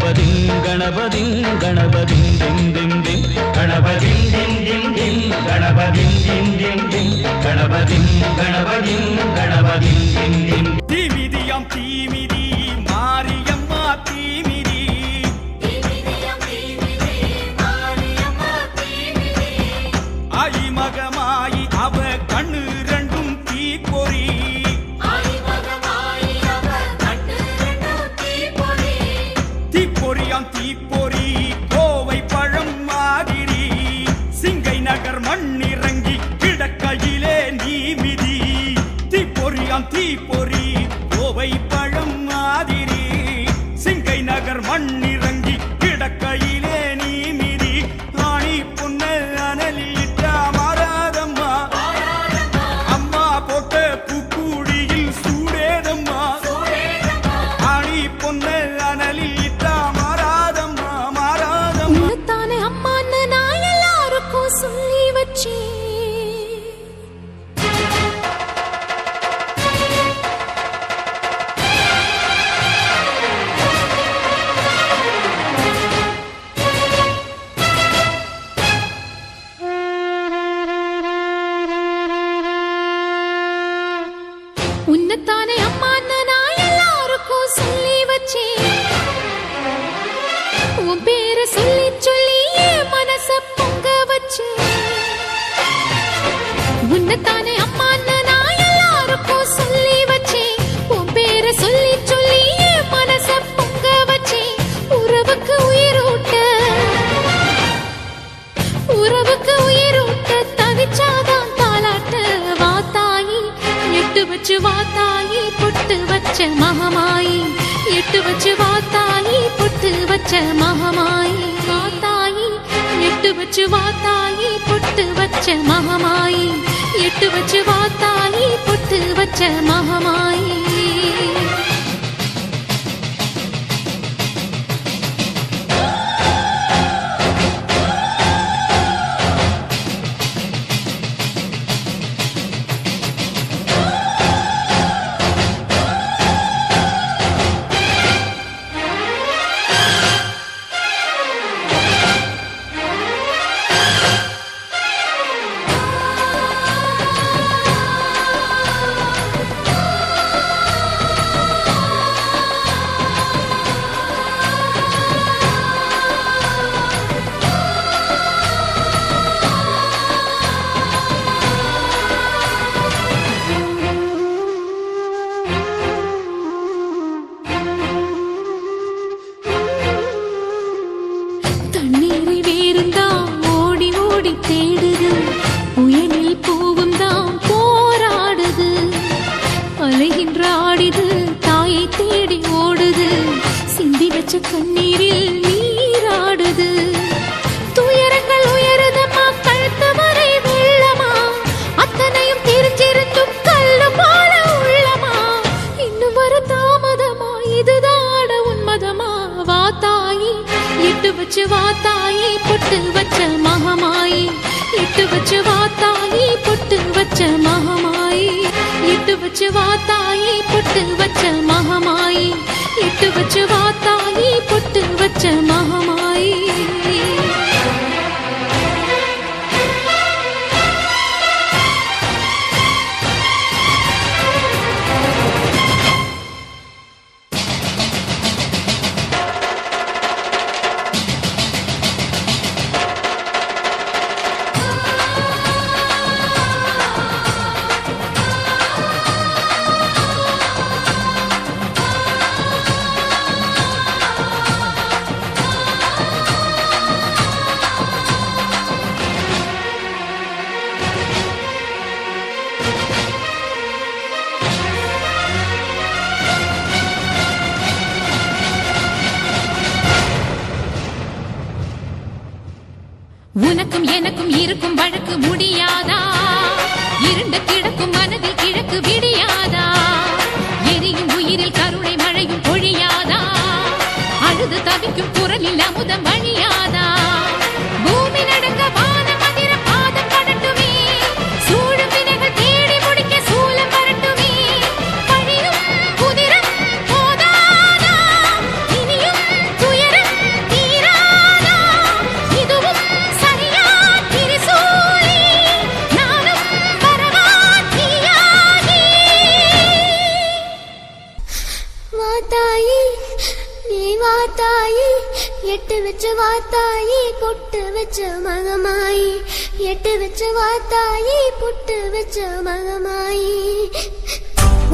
கணபதி கணபதி கணபதி திம் திம் திம் கணபதி திம் திம் திம் கணபதி திம் திம் திம் கணபதி கணபதி கணபதி திம் திம் தீமிதியாம் தீமிதி மாரியம்மா தீமிதி ஆயி மகமாயி அவ கண்ணு ரெண்டும் தீப்பொறி தீப்பொறியாம் தீப்பொறி கோவை பழம் மாதிரி சிங்கை நகர் மண்ணிறங்கி கிடக்கையிலே நீமிதி தீப்பொறியாம் தீப்பொறி கோவை பழம் மாதிரி சிங்கை நகர் மண்ணிறங்கி கிடக்கையிலே நீமிதி ராணி பொன்ன அனலில் இட்டா மாறாதம்மா அம்மா போட்ட பூக்குடியில் சூடேதம்மா ராணி பொன்ன அனலில் இட்டா மாறாதம்மா மாறாதம்மா தானே அம்மான்னு நான் எல்லாருக்கும் சொல்லி வச்சேன். உன்னத்தானே அம்மான்னு நான் எல்லாருக்கும் சொல்லி வச்சேன். உன் பேரை சொல்லி சொல்லி என் மனச பொங்க வச்சேன். உன்னத்தானே அம்மான்னு நான் எல்லாருக்கும் சொல்லி வச்சேன். உன் பேரை சொல்லி சொல்லி என் மனச பொங்க வச்சேன். உறவுக்கு உயிரூட்ட தவிச்சாதான் தாலாட்ட வாத்தாயி எட்டு வச்சு வாத்தாயி பொட்டு வச்ச மகமாயி எட்டு வச்சு வாத்தாயி பொட்டு வச்ச மகமாயி வாத்தாயி எட்டு வச்சு வாத்தாயி பொட்டு வச்ச மகமாயி எட்டு வச்சு வாத்தாயி பொட்டு வச்ச மகமாயி தண்ணீரை வேறுந்தான் ஓடி ஓடி தேடுது புயலில் பூவும் தான் போராடுது அலைகின்ற ஆடிது தாயை தேடி ஓடுது சிந்தி வச்ச கண்ணீரில் நீராடுது துயரங்கள் உயருதம்மா கழுத்து வரை வெள்ளமா அத்தனையும் தெரிஞ்சிருந்தும் கல்லு போல உள்ளமா இன்னும் வர தாமதமா இதுதான உன்மதமா வாத்தாயி எட்டு வச்சு வாத்தாயி பொட்டு வச்ச மகமாயி எட்டு வச்சு வாத்தாயி பொட்டு வச்ச மகமாயி எட்டு வச்சு வாத்தாயி பொட்டு வச்ச மகமாயி எட்டு வச்சு வாத்தாயி பொட்டு வச்ச மகமாயி உனக்கும் எனக்கும் இருக்கும் வழக்கு முடியாதா இருண்டு கிடக்கும் மனதில் கிழக்கு விடியாதா எரியும் உயிரில் கருணை மழையும் பொழியாதா அழுது தவிக்கும் குரலில் அமுதம் வழியாதா பூமி நடக்க வானம் அதிர பாதம் படட்டுமே சூழும் வினைகள் தேடி முடிக்க சூலம் வரட்டுமே பழியும் குதிரம் போதாதா இனியும் துயர எட்டு வச்ச வாத்தாயி பொட்டு வச்ச மகமாயி எட்டு வச்ச வாத்தாயி பொட்டு வச்ச மகமாயி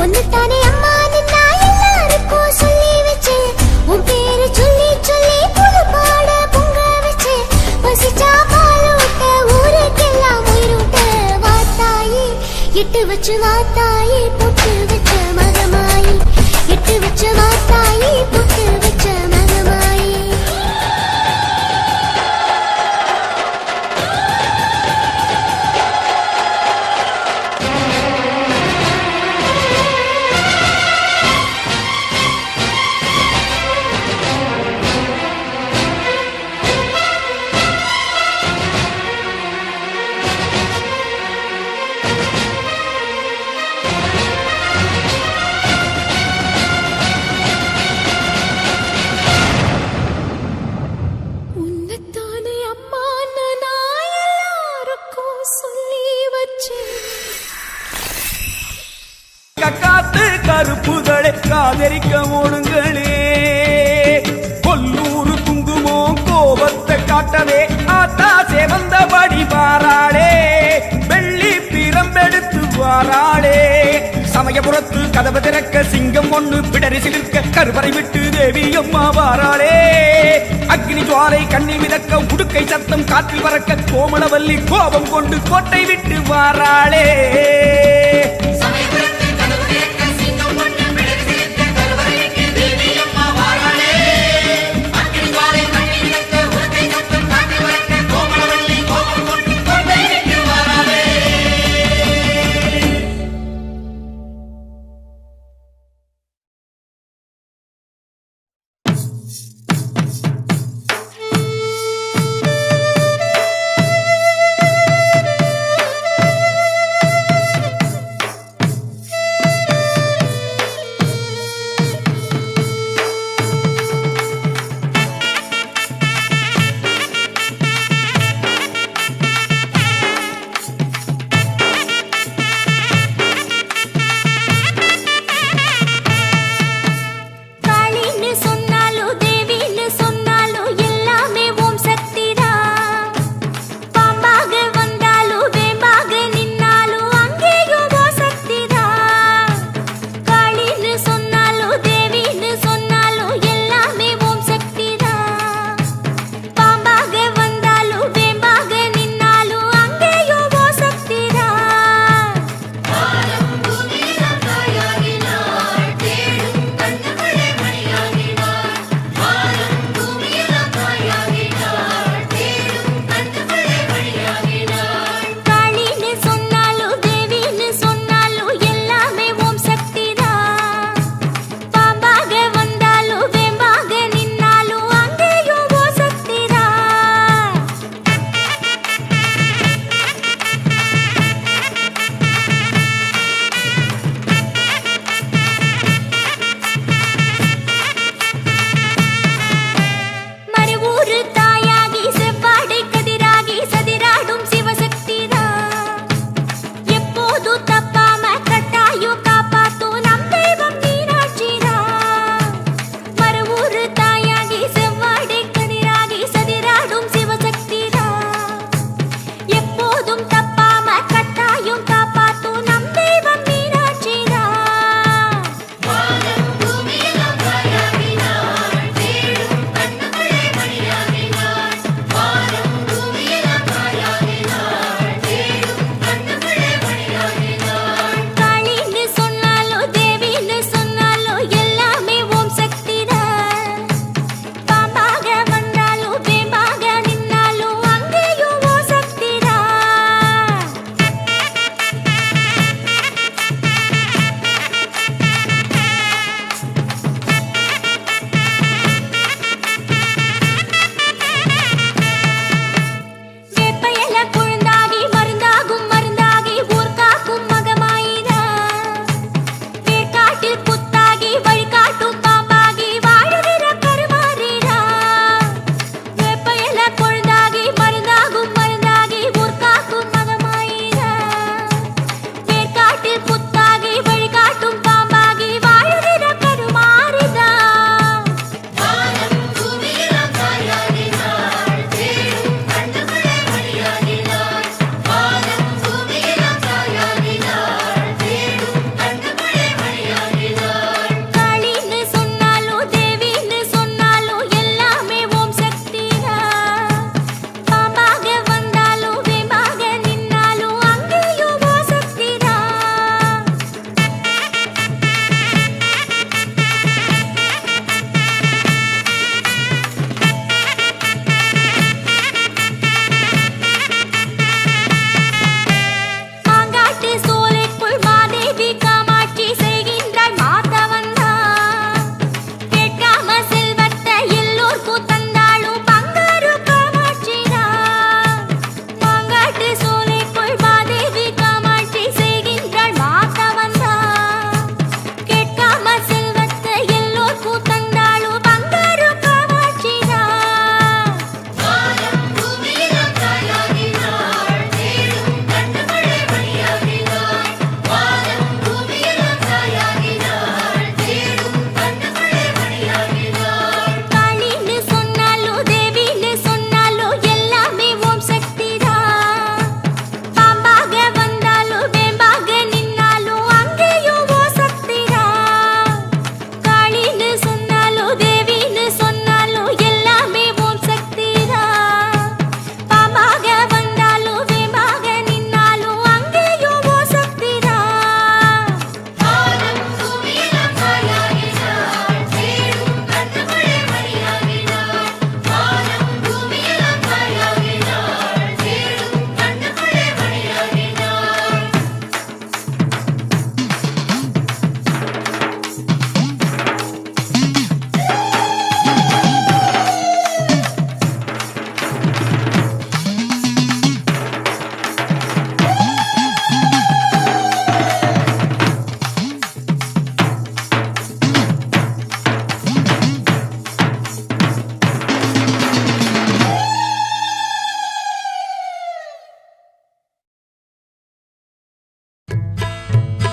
ஒன்னுத்தானே அம்மா நின்னா எல்லாருக்கும் சொல்லி வச்சேன் உன் பேரு சொல்லி சொல்லி புது பாட பொங்க வச்சேன் பசிச்சா பாலூட்ட ஊருக்கெல்லாம் உயிரூட்ட வாத்தாயி எட்டு வச்சு வாத்தாயி பொட்டு வச்ச மகமாயி எட்டு வச்ச வாத்தாயி பொட்டு வச்ச மகமாயி உன்னத்தானே அம்மா நான் எல்லாருக்கும் சொல்லி வச்சேன் காத்து கருப்புகளே காதரிக்க ஓடுங்களே கொல்லூரு குங்குமம் கோபத்தை காட்டவே ஆத்தா சேவந்தபடி வாராளே வெள்ளி பிரம்பெடுத்து வாராளே சமயபுரத்து கதவு திறக்க சிங்கம் ஒண்ணு பிடரி சிலிர்க்க கருவறை விட்டு தேவி அம்மா வாராளே அக்னி ஜுவாலை கண்ணில் மிதக்க உடுக்கை சத்தம் காற்றில் பறக்க கோமளவல்லி கோபம் கொண்டு கோட்டை விட்டு வாராளே